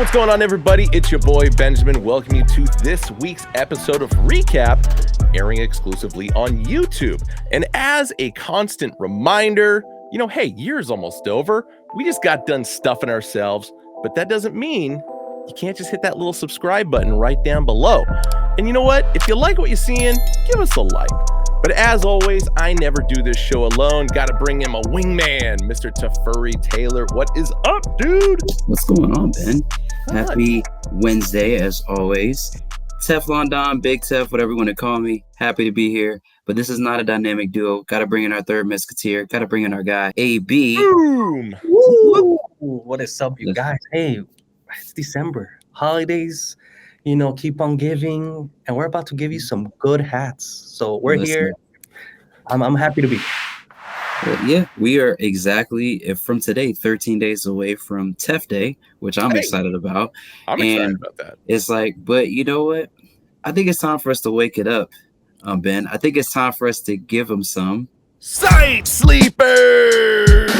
What's going on, everybody? It's your boy Benjamin. Welcome you to this week's episode of Recap, airing exclusively on YouTube. And as a constant reminder, hey, year's almost over. We just got done stuffing ourselves, but that doesn't mean you can't just hit that little subscribe button right down below. And you know what? If you like what you're seeing, give us a like. But as always, I never do this show alone. Got to bring in my wingman, Mr. Tafuri Taylor. What is up, dude? What's going on, Ben? Happy Wednesday, as always. Teflon Don, Big Tef, whatever you want to call me. Happy to be here. But this is not a dynamic duo. Got to bring in our third musketeer. Got to bring in our guy, AB. Boom! Woo! What is up, you guys? Hey, it's December. Holidays, keep on giving. And we're about to give you some good hats. So we're here. I'm happy to be here. Yeah, we are exactly, from today, 13 days away from TEF Day, which I'm excited about. I'm excited about that. It's like, but you know what? I think it's time for us to wake it up, Ben. I think it's time for us to give them some Sight Sleepers!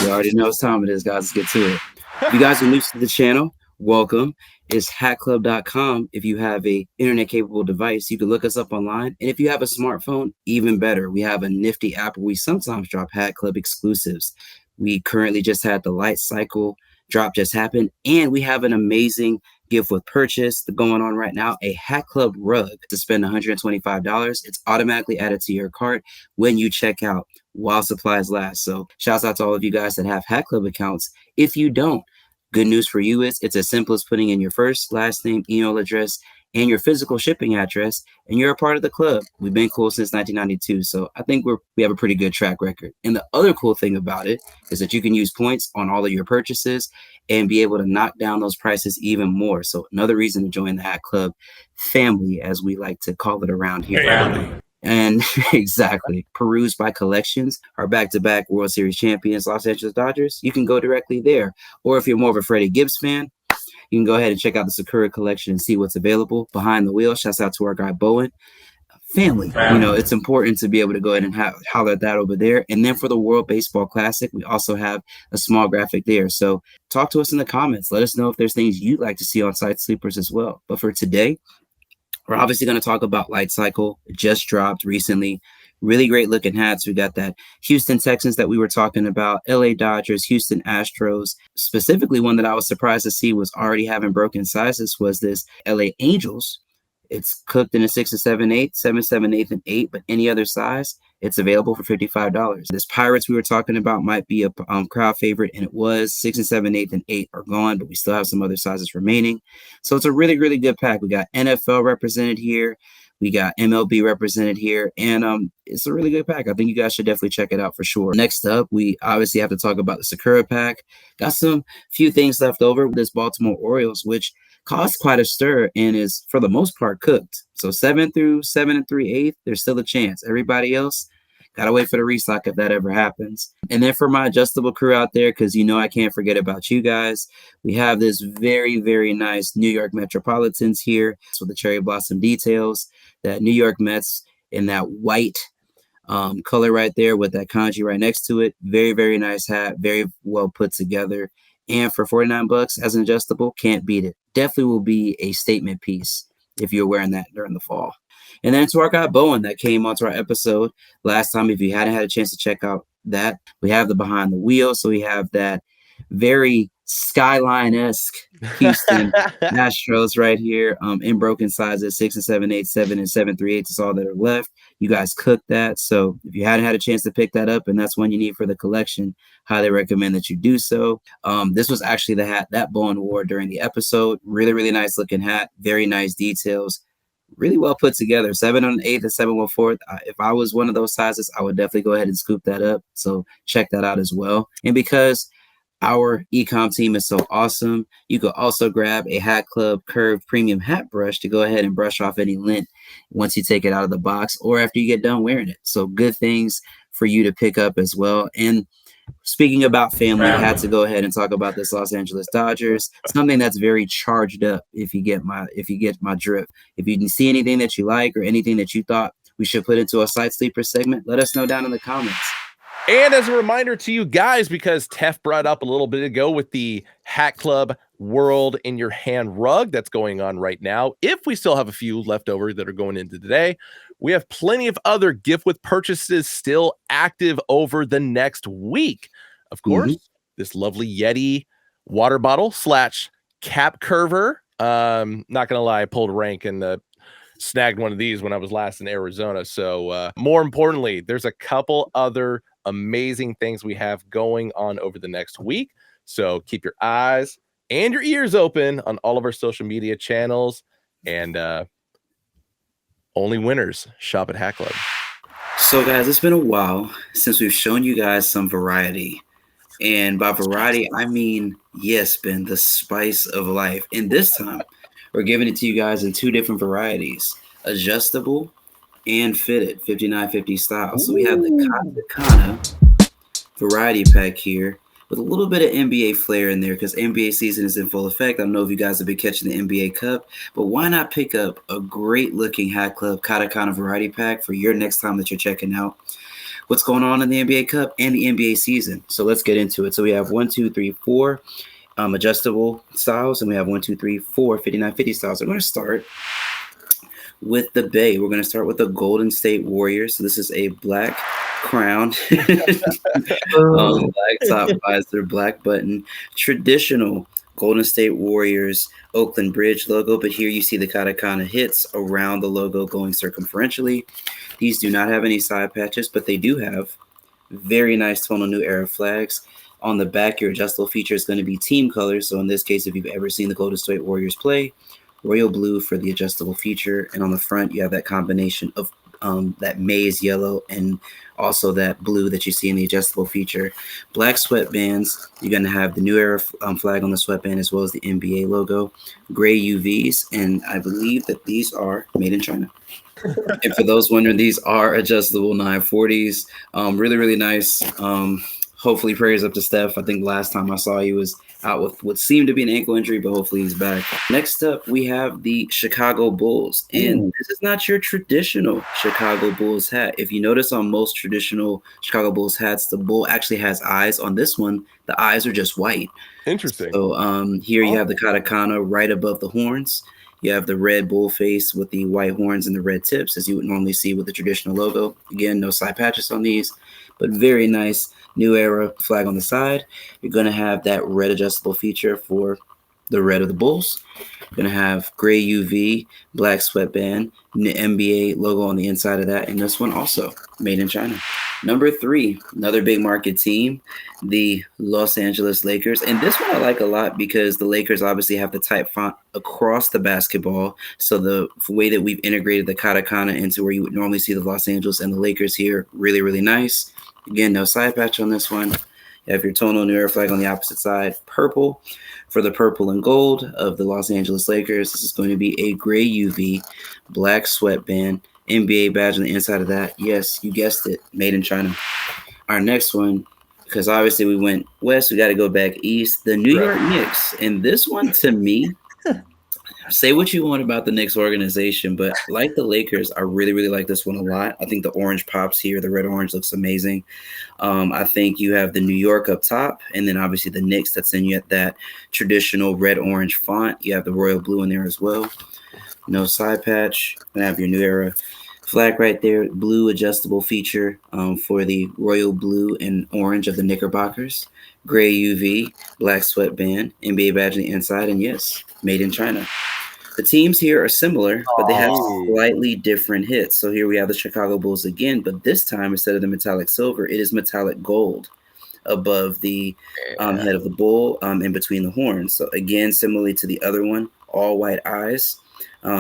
You already know what time it is, guys. Let's get to it. If you guys are new to the channel, welcome. It's hackclub.com. If you have a internet-capable device, you can look us up online. And if you have a smartphone, even better. We have a nifty app where we sometimes drop Hack Club exclusives. We currently just had the Light Cycle drop just happen. And we have an amazing gift with purchase going on right now, a Hack Club rug to spend $125. It's automatically added to your cart when you check out while supplies last. So shouts out to all of you guys that have Hack Club accounts. If you don't, good news for you is it's as simple as putting in your first, last name, email address, and your physical shipping address, and you're a part of the club. We've been cool since 1992, so I think we have a pretty good track record. And the other cool thing about it is that you can use points on all of your purchases and be able to knock down those prices even more. So another reason to join the Hack Club family, as we like to call it around here. Family. And exactly, perused by collections, our back-to-back World Series champions, Los Angeles Dodgers. You can go directly there. Or if you're more of a Freddie Gibbs fan, you can go ahead and check out the Sakura collection and see what's available behind the wheel. Shouts out to our guy Bowen. Family. It's important to be able to go ahead and holler at that over there. And then for the World Baseball Classic, we also have a small graphic there. So talk to us in the comments. Let us know if there's things you'd like to see on Sight Sleepers as well. But for today, we're obviously going to talk about Light Cycle. It just dropped recently. Really great looking hats. We got that Houston Texans that we were talking about, LA Dodgers, Houston Astros. Specifically, one that I was surprised to see was already having broken sizes was this LA Angels. It's cooked in a 6 and 7/8, 7, 7/8, and 8, but any other size, it's available for $55. This Pirates we were talking about might be a crowd favorite, and it was 6 and 7/8 and 8 are gone, but we still have some other sizes remaining. So it's a really, really good pack. We got NFL represented here. We got MLB represented here, and it's a really good pack. I think you guys should definitely check it out for sure. Next up, we obviously have to talk about the Sakura pack. Got some few things left over with this Baltimore Orioles, which caused quite a stir and is, for the most part, cooked. So 7 through 7 3/8, there's still a chance. Everybody else, gotta wait for the restock if that ever happens. And then for my adjustable crew out there, because I can't forget about you guys, we have this very, very nice New York Metropolitans here with the cherry blossom details, that New York Mets in that white color right there with that kanji right next to it. Very, very nice hat, very well put together. And for $49 as an adjustable, can't beat it. Definitely will be a statement piece if you're wearing that during the fall. And then to our guy Bowen that came onto our episode last time, if you hadn't had a chance to check out that, we have the behind the wheel. So we have that very skyline-esque Houston Astros right here in broken sizes, 6 and 7/8, 7 and 7 3/8 is all that are left. You guys cooked that. So if you hadn't had a chance to pick that up and that's one you need for the collection, highly recommend that you do so. This was actually the hat that Bowen wore during the episode. Really, really nice looking hat. Very nice details. Really well put together. 7 1/8 and 7 1/4. If I was one of those sizes, I would definitely go ahead and scoop that up. So check that out as well. And because our e-com team is so awesome, you could also grab a Hat Club curved premium hat brush to go ahead and brush off any lint once you take it out of the box or after you get done wearing it. So good things for you to pick up as well. And speaking about family, I had to go ahead and talk about this Los Angeles Dodgers, something that's very charged up. If you get my drift, if you see anything that you like or anything that you thought we should put into a Sight Sleeper segment, let us know down in the comments. And as a reminder to you guys, because Tef brought up a little bit ago with the Hat Club World in Your Hand rug that's going on right now, if we still have a few left over that are going into today, we have plenty of other gift with purchases still active over the next week. Of course, this lovely Yeti water bottle / cap curver. Not gonna lie, I pulled rank and snagged one of these when I was last in Arizona. So more importantly, there's a couple other amazing things we have going on over the next week. So keep your eyes and your ears open on all of our social media channels, and only winners shop at Hat Club. So guys, it's been a while since we've shown you guys some variety. And by variety, I mean, yes, Ben, the spice of life. And this time, we're giving it to you guys in 2 different varieties, adjustable and fitted, 5950 style. So we have the Katakana variety pack here with a little bit of NBA flair in there because NBA season is in full effect. I don't know if you guys have been catching the NBA Cup, but why not pick up a great looking Hat Club Katakana variety pack for your next time that you're checking out what's going on in the NBA Cup and the NBA season. So let's get into it. So we have 1, 2, 3, 4 adjustable styles, and we have 1, 2, 3, 4 5950 styles. I'm going to start with the Bay. We're going to start with the Golden State Warriors. So this is a black crown, black top visor, black button, traditional Golden State Warriors Oakland Bridge logo, but here you see the Katakana hits around the logo going circumferentially. These do not have any side patches, but they do have very nice tonal new era flags. On the back, your adjustable feature is going to be team colors. So in this case, if you've ever seen the Golden State Warriors play, royal blue for the adjustable feature. And on the front, you have that combination of that maize yellow and also that blue that you see in the adjustable feature. Black sweatbands, you're going to have the new era flag on the sweatband as well as the NBA logo. Gray UVs, and I believe that these are made in China. And for those wondering, these are adjustable 940s. Really, really nice. Hopefully prayers up to Steph. I think last time I saw he was out with what seemed to be an ankle injury, but hopefully he's back. Next up, we have the Chicago Bulls. And this is not your traditional Chicago Bulls hat. If you notice on most traditional Chicago Bulls hats, the bull actually has eyes. On this one, the eyes are just white. Interesting. So here you have the Katakana right above the horns. You have the red bull face with the white horns and the red tips, as you would normally see with the traditional logo. Again, no side patches on these, but very nice new era flag on the side. You're going to have that red adjustable feature for the red of the Bulls. You're going to have gray UV, black sweatband, the NBA logo on the inside of that, and this one also made in China. Number 3, another big market team, the Los Angeles Lakers. And this one I like a lot because the Lakers obviously have the type font across the basketball. So the way that we've integrated the Katakana into where you would normally see the Los Angeles and the Lakers here, really, really nice. Again, no side patch on this one. You have your tonal new era flag on the opposite side, purple. For the purple and gold of the Los Angeles Lakers, this is going to be a gray UV, black sweatband, NBA badge on the inside of that. Yes, you guessed it, made in China. Our next one, because obviously we went west, we got to go back east. The New York Knicks. And this one, to me, say what you want about the Knicks organization, but like the Lakers, I really, really like this one a lot. I think the orange pops here. The red orange looks amazing. I think you have the New York up top, and then obviously the Knicks that's in yet that traditional red orange font. You have the royal blue in there as well. No side patch. You have your new era flag right there. Blue adjustable feature for the royal blue and orange of the Knickerbockers. Gray UV, black sweatband, NBA badge on the inside, and yes, made in China. The teams here are similar, but they have slightly different hits. So here we have the Chicago Bulls again, but this time instead of the metallic silver, it is metallic gold above the head of the bull in between the horns. So again, similarly to the other one, all white eyes.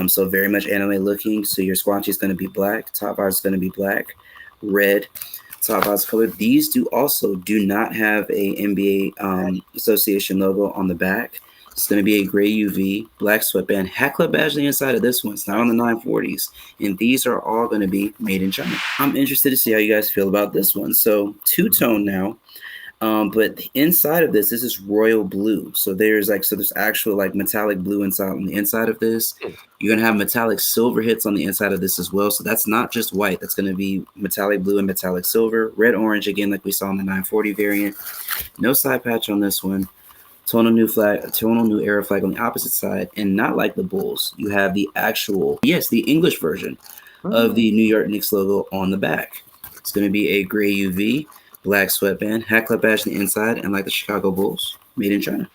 So very much anime looking. So your squanchy is going to be black. Top bar is going to be black, red. Top eyes color. These do not have a NBA association logo on the back. It's going to be a gray UV, black sweatband, Hat Club badge on the inside of this one. It's not on the 940s. And these are all going to be made in China. I'm interested to see how you guys feel about this one. So two-tone now. But the inside of this is royal blue. So there's actual like metallic blue inside on the inside of this. Hmm. You're gonna have metallic silver hits on the inside of this as well. So that's not just white. That's gonna be metallic blue and metallic silver, red orange again, like we saw in the 940 variant. No side patch on this one. Tonal new era flag on the opposite side, and not like the Bulls. You have the actual, yes, the English version of the New York Knicks logo on the back. It's going to be a gray UV, black sweatband, hat club badge on the inside, and like the Chicago Bulls, made in China.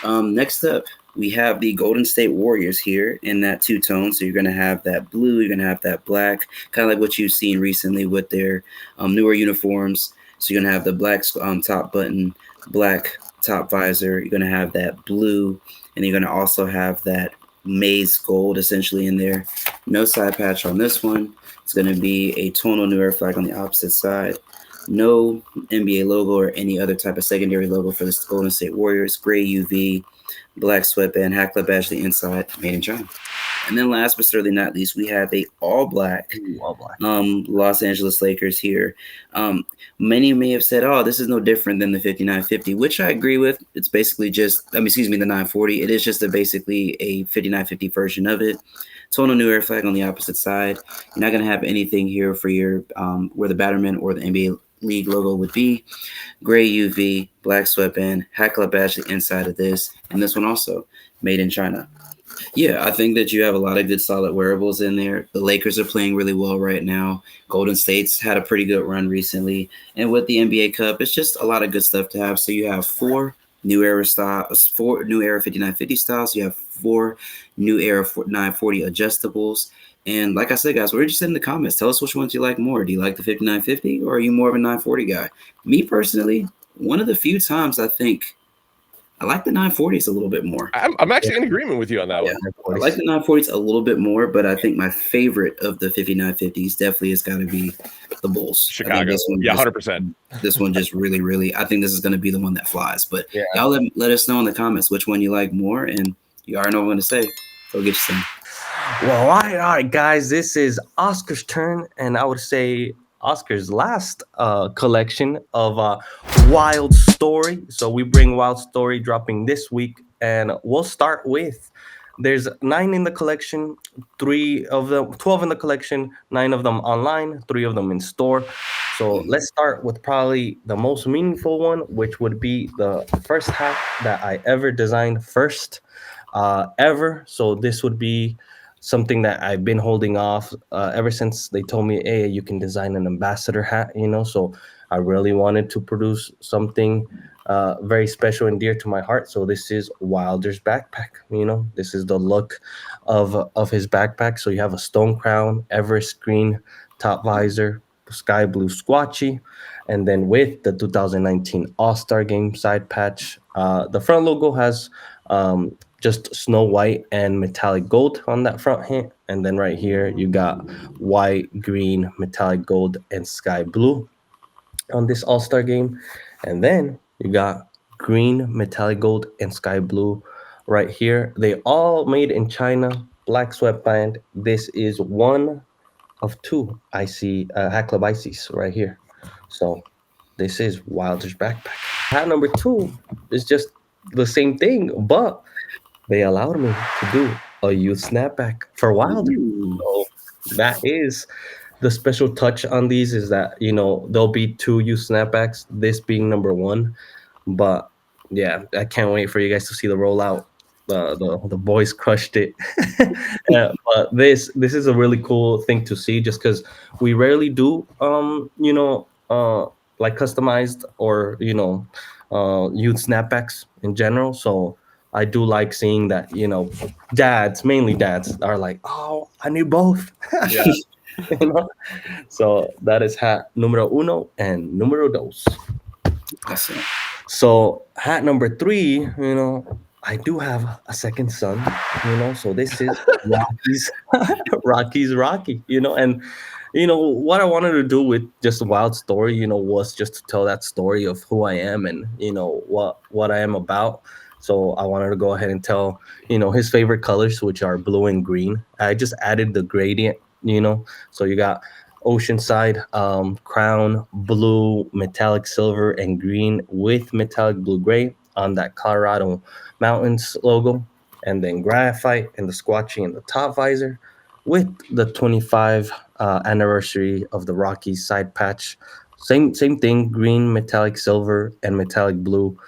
Next up, we have the Golden State Warriors here in that two tone. So you're going to have that blue, you're going to have that black, kind of like what you've seen recently with their newer uniforms. So you're going to have the black top button, black top visor. You're going to have that blue, and you're going to also have that maize gold essentially in there. No side patch on this one. It's going to be a tonal new era flag on the opposite side. No NBA logo or any other type of secondary logo for the Golden State Warriors. Gray UV, black sweatband, hat club badge on the inside, made in China. And then last but certainly not least, we have a all black Los Angeles Lakers here. Many may have said, oh, this is no different than the 5950, which I agree with. It's basically just, the 940. It is just basically a 5950 version of it. Tonal new air flag on the opposite side. You're not going to have anything here for your where the Batterman or the NBA League logo would be. Gray UV, black sweatband, hat club badge the inside of this, and this one also made in China. Yeah, I think that you have a lot of good solid wearables in there. The Lakers are playing really well right now. Golden State's had a pretty good run recently. And with the NBA Cup, it's just a lot of good stuff to have. So you have four new era 5950 styles. You have four new era 940 adjustables. And like I said, guys, we're interested in the comments. Tell us which ones you like more. Do you like the 5950 or are you more of a 940 guy? Me personally, one of the few times I think I like the 940s a little bit more. I'm actually in agreement with you on that one. I like the 940s a little bit more, but I think my favorite of the 5950s definitely has got to be the Bulls. Chicago. Yeah, 100%. This one just really, really, I think this is going to be the one that flies. But y'all let us know in the comments which one you like more, and you already know what I'm going to say. Go get you some. Well, all right, guys. This is Oscar's turn, and I would say Oscar's last collection of Wild Story. So we bring Wild Story dropping this week, and we'll start with there's 9 in the collection, 12 in the collection, 9 of them online, 3 of them in store. So let's start with probably the most meaningful one, which would be the first hat that I ever designed ever. So this would be something that I've been holding off ever since they told me, hey, you can design an ambassador hat, So I really wanted to produce something very special and dear to my heart. So this is Wilder's backpack, This is the look of his backpack. So you have a stone crown, Everest green top visor, sky blue squatchy, and then with the 2019 All-Star Game side patch. The front logo has just snow white and metallic gold on that front hand. And then right here, you got white, green, metallic gold, and sky blue on this All-Star Game. And then you got green, metallic gold, and sky blue right here. They all made in China, black sweatband. This is one of 2 Hat Club ICs right here. So this is Wilder's backpack. Hat number 2 is just the same thing, but they allowed me to do a youth snapback for Wilder. So that is the special touch on these, is that, there'll be 2 youth snapbacks, this being number 1. But yeah, I can't wait for you guys to see the rollout. The boys crushed it. But this is a really cool thing to see, just because we rarely do like customized or youth snapbacks in general. So I do like seeing that, mainly dads are like, oh, I need both. Yeah. So that is hat numero 1 and numero 2. Awesome. So hat number 3, I do have a second son, so this is Rocky's Rocky, and what I wanted to do with just a Wild Story, was just to tell that story of who I am and, what I am about. So I wanted to go ahead and tell, his favorite colors, which are blue and green. I just added the gradient, so you got Oceanside crown, blue, metallic silver, and green with metallic blue gray on that Colorado Mountains logo, and then graphite and the squatchy in the top visor with the 25 anniversary of the Rockies side patch. Same thing, green, metallic silver, and metallic blue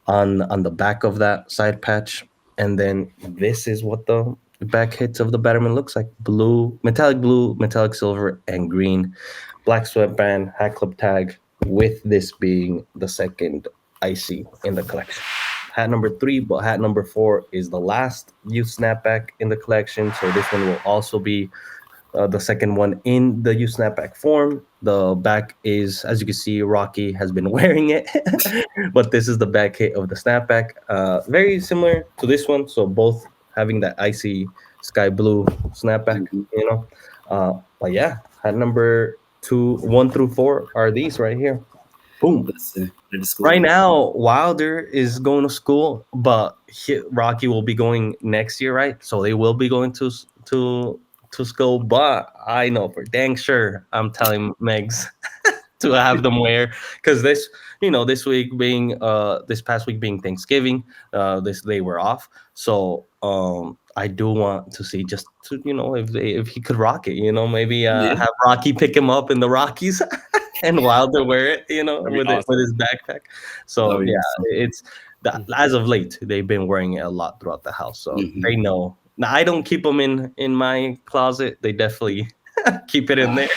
on the back of that side patch. And then this is what the back hits of the Betterman looks like: blue, metallic silver, and green. Black sweatband, hat clip tag, with this being the second IC in the collection. Hat number three, but hat number four is the last youth snapback in the collection. So this one will also be the second one in the U snapback form. The back is, as you can see, Rocky has been wearing it, but this is the back hit of the snapback. Very similar to this one. So both having that icy sky blue snapback, Mhm. But yeah, hat number two, one through four are these right here. Boom. Listen, the Right disclaimer. now, Wilder is going to school, but Rocky will be going next year, right? So they will be going to school. But I know for dang sure, I'm telling Megs to have them wear, because this week being this past week being Thanksgiving, this they were off. So I do want to see, just to, if he could rock it, maybe Yeah, have Rocky pick him up in the Rockies and Wilder wear it, That'd be with it with awesome. his backpack. that'll So be yeah, awesome. it's that as of late they've been wearing it a lot throughout the house, so Mhm. they know. Now I don't keep them in my closet. They definitely keep it in there.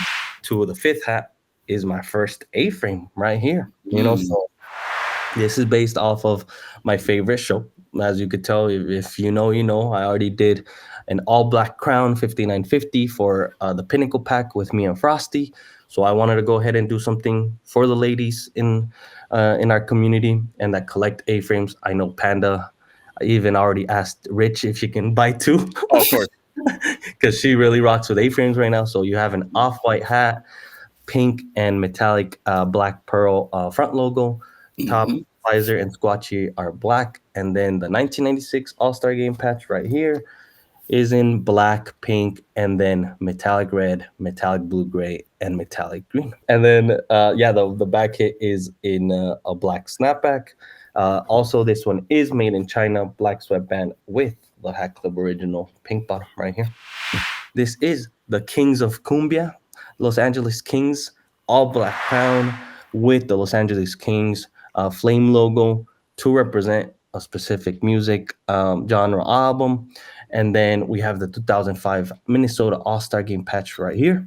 To the fifth hat is my first A-frame right here. Mm. So this is based off of my favorite show. As you could tell, if you know, you know. I already did an all black crown 5950 for the Pinnacle pack with me and Frosty. So I wanted to go ahead and do something for the ladies in our community and that collect A-frames. I know Panda. I even already asked Rich if she can buy two, Oh, of course. because she really rocks with A-frames right now. So you have an off-white hat, pink and metallic black pearl front logo. Top Mhm. visor and squatchy are black, and then the 1996 All-Star Game patch right here is in black, pink, and then metallic red, metallic blue gray, and metallic green. And then yeah, the back hit is in a black snapback. Also, this one is made in China, black sweatband with the Hat Club original pink bottom right here. This is the Kings of Cumbia, Los Angeles Kings, all black crown with the Los Angeles Kings flame logo to represent a specific music genre album. And then we have the 2005 Minnesota All Star Game patch right here.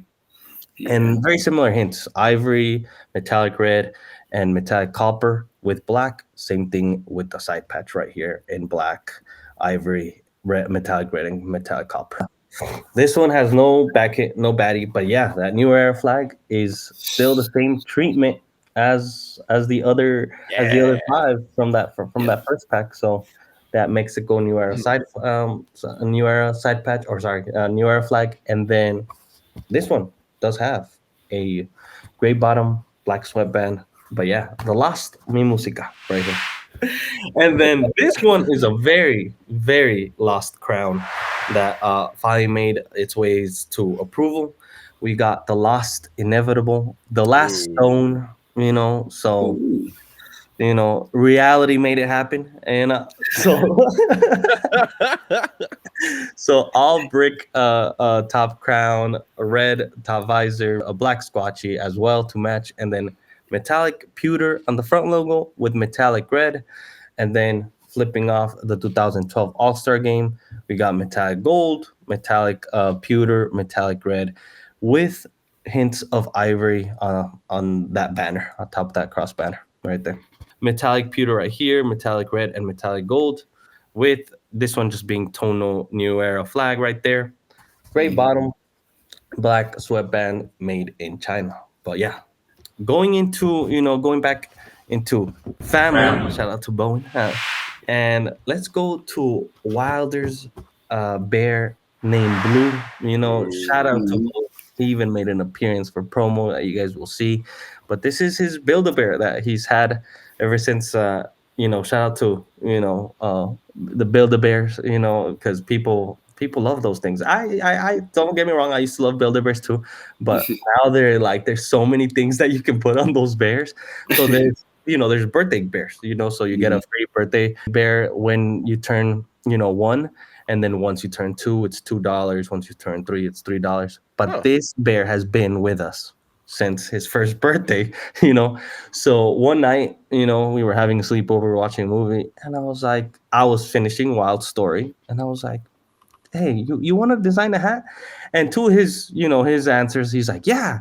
Yeah. And very similar hints: ivory, metallic red, and metallic copper with black. Same thing with the side patch right here in black, ivory, red, and metallic copper. This one has no back hit, no baddie, but yeah, that new era flag is still the same treatment as the other Yeah. five from Yep. that first pack. So that Mexico new era new era side patch, or sorry, new era flag, and then this one does have a gray bottom, black sweatband. But yeah, the last mi música right here. And then this one is a very, very lost crown that finally made its ways to approval. We got the lost inevitable, the last Ooh. stone, so Ooh. reality made it happen. And so so all brick top crown, a red top visor, a black squatchy as well to match, and then metallic pewter on the front logo with metallic red. And then flipping off the 2012 All-Star Game, we got metallic gold, metallic pewter, metallic red, with hints of ivory on that banner, on top of that cross banner right there. Metallic pewter right here, metallic red, and metallic gold, with this one just being tonal new era flag right there. Gray Mhm. bottom, black sweatband made in China. But yeah, going back into family. Shout out to Bowen. And let's go to Wilder's bear named Blue. Shout out to Mhm. Blue. He even made an appearance for promo that you guys will see. But this is his Build a Bear that he's had ever since. Shout out to the Build a Bears. Because people People love those things. I don't get me wrong. I used to love Builder Bears too, but now there's so many things that you can put on those bears. So there's birthday bears, so you get a free birthday bear when you turn, 1, and then once you turn 2, it's $2. Once you turn 3, it's $3. But this bear has been with us since his first birthday, So one night, we were having a sleepover, watching a movie, and I was finishing Wild Story, and I was like, hey, you want to design a hat? And to his answers, he's like, yeah.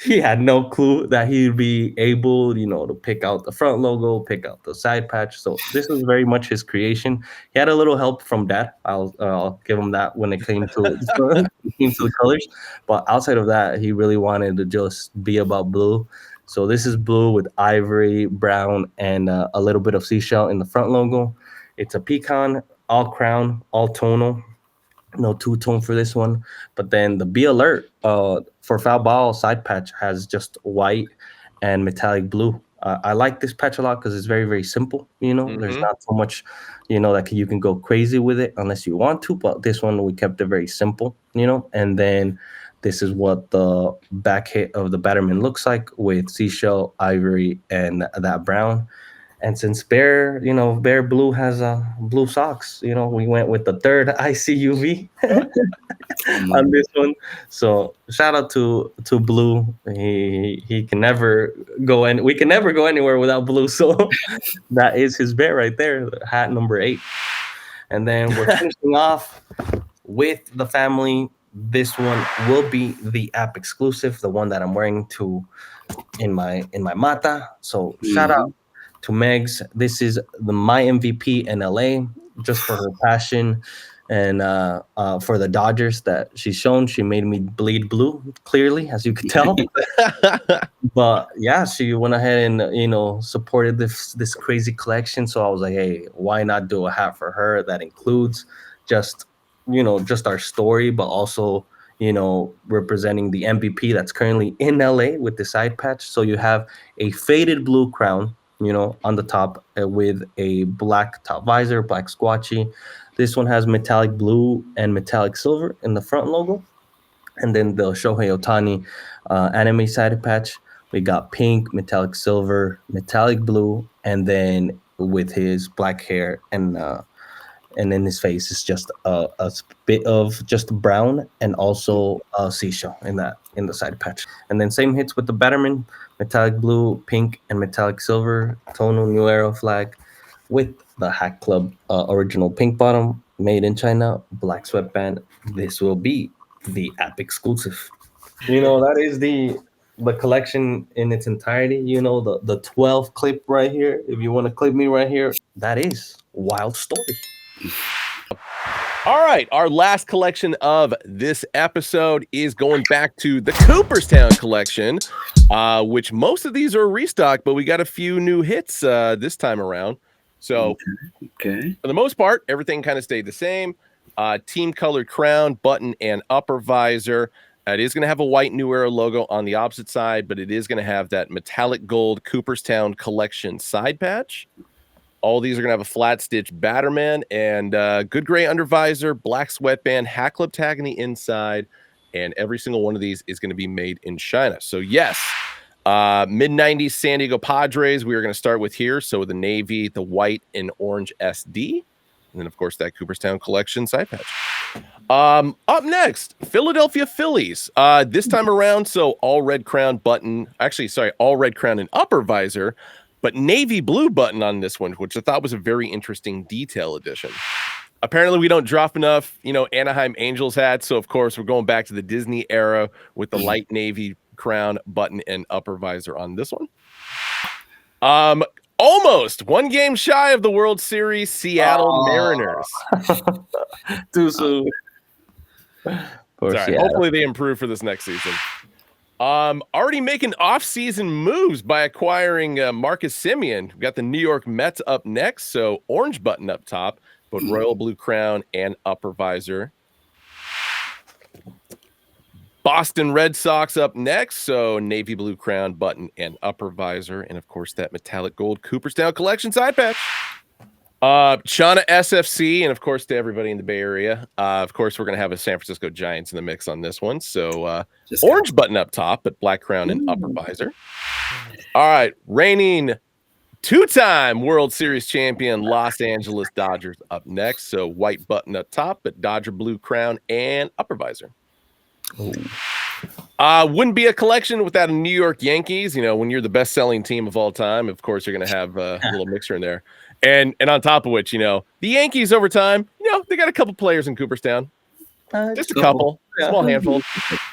He had no clue that he'd be able, to pick out the front logo, pick out the side patch. So this was very much his creation. He had a little help from Dad. I'll give him that when it came to the colors. But outside of that, he really wanted to just be about blue. So this is blue with ivory, brown, and a little bit of seashell in the front logo. It's a pecan, all crown, all tonal. No two-tone for this one. But then the Be Alert for foul ball side patch has just white and metallic blue. I like this patch a lot because it's very, very simple. There's not so much, that you can go crazy with it unless you want to. But this one, we kept it very simple, And then this is what the back hit of the Batterman looks like with seashell, ivory, and that brown. And since Bear Blue has blue socks, we went with the third ICUV on this one. So shout out to Blue. He can never go and we can never go anywhere without Blue. So that is his bear right there, hat number 8. And then we're finishing off with the family. This one will be the app exclusive, the one that I'm wearing in my mata. So shout out to Megs. This is my MVP in LA, just for her passion and for the Dodgers that she's shown. She made me bleed blue, clearly, as you could tell. But yeah, she went ahead and supported this crazy collection. So I was like, hey, why not do a hat for her that includes just our story, but also representing the MVP that's currently in LA with the side patch. So you have a faded blue crown, on the top with a black top visor, black squatchy. This one has metallic blue and metallic silver in the front logo. And then the Shohei Ohtani anime side patch, we got pink, metallic silver, metallic blue, and then with his black hair and in his face is just a bit of just brown and also seashell in the side patch. And then same hits with the Batterman, metallic blue, pink, and metallic silver tonal New Era flag with the Hack Club original pink bottom, made in China, black sweatband. This will be the app exclusive. That is the collection in its entirety. The 12 clip right here. If you want to clip me right here, that is Wild Story. All right, our last collection of this episode is going back to the Cooperstown collection, which most of these are a restock, but we got a few new hits this time around. So okay. For the most part, everything kind of stayed the same. Team colored crown, button, and upper visor. It is going to have a white New Era logo on the opposite side, but it is going to have that metallic gold Cooperstown collection side patch. All these are going to have a flat stitch Batterman and good gray undervisor, black sweatband, Hack Club tag on the inside, and every single one of these is going to be made in China. So yes, mid-90s San Diego Padres, we are going to start with here. So the navy, the white, and orange SD. And then, of course, that Cooperstown collection side patch. Up next, Philadelphia Phillies. This time around, so all red crown button. Actually, sorry, all red crown and upper visor, but navy blue button on this one, which I thought was a very interesting detail addition. Apparently, we don't drop enough, Anaheim Angels hats. So, of course, we're going back to the Disney era with the light navy crown, button, and upper visor on this one. Almost one game shy of the World Series, Seattle Mariners. Too soon. Sorry, hopefully they improve for this next season. Already making off-season moves by acquiring Marcus Semien. We got the New York Mets up next, so orange button up top, but royal blue crown and upper visor. Boston Red Sox up next, so navy blue crown, button, and upper visor, and of course that metallic gold Cooperstown collection side patch. Shauna SFC, and of course to everybody in the Bay Area. Of course, we're gonna have a San Francisco Giants in the mix on this one. So orange button up top, but black crown and upper visor. All right, reigning two-time World Series champion Los Angeles Dodgers up next. So white button up top, but Dodger blue crown and upper visor. Wouldn't be a collection without a New York Yankees. You know, when you're the best-selling team of all time, of course you're gonna have a little mixer in there. And on top of which, you know, the Yankees over time, you know, they got a couple players in Cooperstown. Just a couple, small handful.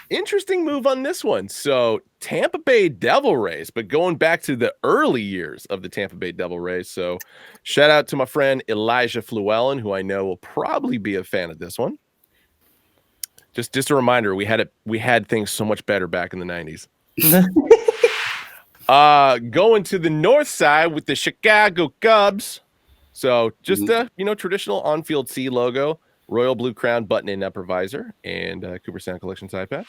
Interesting move on this one. So Tampa Bay Devil Rays, but going back to the early years of the Tampa Bay Devil Rays. So shout out to my friend Elijah Fluellen, who I know will probably be a fan of this one. Just a reminder, we had things so much better back in the 90s. Going to the north side with the Chicago Cubs. So just traditional on-field C logo, royal blue crown button and upper visor, and Cooperstown Collection side patch.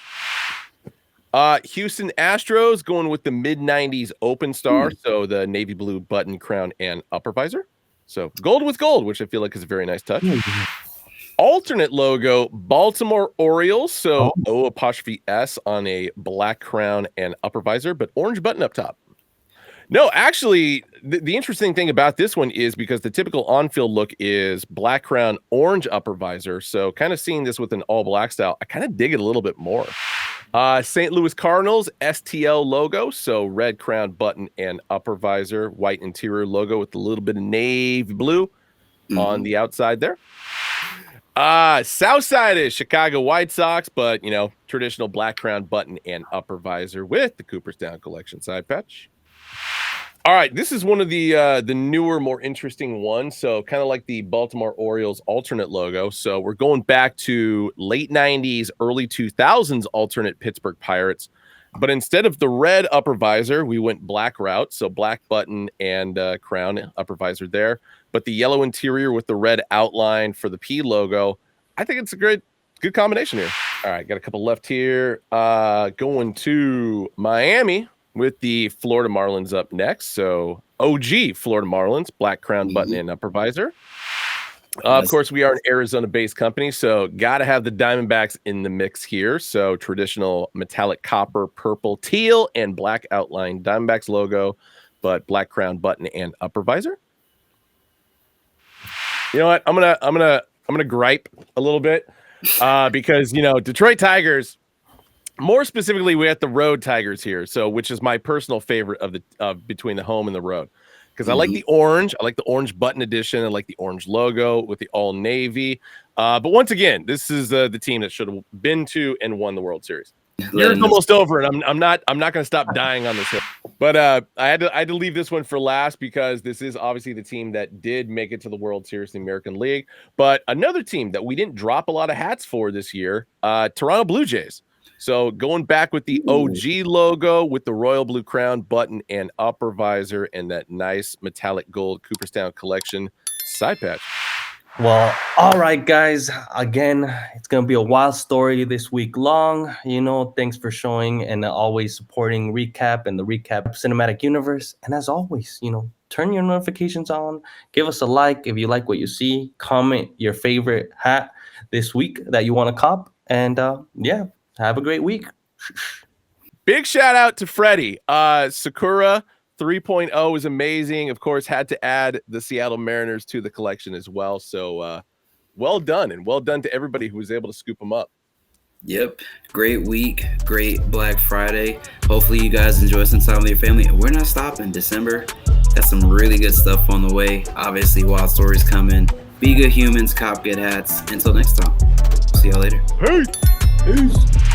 Houston Astros going with the mid-90s Open Star, so the navy blue button, crown, and upper visor. So gold with gold, which I feel like is a very nice touch. Alternate logo, Baltimore Orioles, so O''S on a black crown and upper visor, but orange button up top. No, actually, the interesting thing about this one is because the typical on-field look is black crown, orange upper visor. So kind of seeing this with an all-black style, I kind of dig it a little bit more. St. Louis Cardinals, STL logo, so red crown button and upper visor, white interior logo with a little bit of navy blue on the outside there. South side is Chicago White Sox, but, you know, traditional black crown button and upper visor with the Cooperstown Collection side patch. All right, this is one of the newer, more interesting ones. So kind of like the Baltimore Orioles alternate logo. So we're going back to late 90s, early 2000s alternate Pittsburgh Pirates. But instead of the red upper visor, we went black route. So black button and crown upper visor there. But the yellow interior with the red outline for the P logo, I think it's a good combination here. All right, got a couple left here. Going to Miami with the Florida Marlins up next. So OG Florida Marlins, black crown button and upper visor. Of course, we are an Arizona-based company, so got to have the Diamondbacks in the mix here. So traditional metallic copper, purple, teal, and black outline Diamondbacks logo, but black crown button and upper visor. You know what? I'm gonna gripe a little bit because, you know, Detroit Tigers, more specifically, we have the road Tigers here. So, which is my personal favorite of between the home and the road, because I like the orange. I like the orange button edition. I like the orange logo with the all navy. But once again, this is the team that should have been to and won the World Series. It's almost over, and I'm not going to stop dying on this hill. But I had to leave this one for last because this is obviously the team that did make it to the World Series in the American League. But another team that we didn't drop a lot of hats for this year, Toronto Blue Jays. So going back with the OG logo with the royal blue crown button and upper visor and that nice metallic gold Cooperstown Collection side patch. Well, all right, guys. Again, it's going to be a wild story this week long. You know, thanks for showing and always supporting Recap and the Recap Cinematic Universe. And as always, you know, turn your notifications on. Give us a like if you like what you see. Comment your favorite hat this week that you want to cop. And yeah, have a great week. Big shout out to Freddie. Sakura 3.0 is amazing. Of course, had to add the Seattle Mariners to the collection as well. So well done, and well done to everybody who was able to scoop them up. Yep. Great week. Great Black Friday. Hopefully you guys enjoy some time with your family. And we're not stopping. December, got some really good stuff on the way. Obviously, wild stories coming. Be good humans, cop good hats. Until next time. See y'all later. Peace.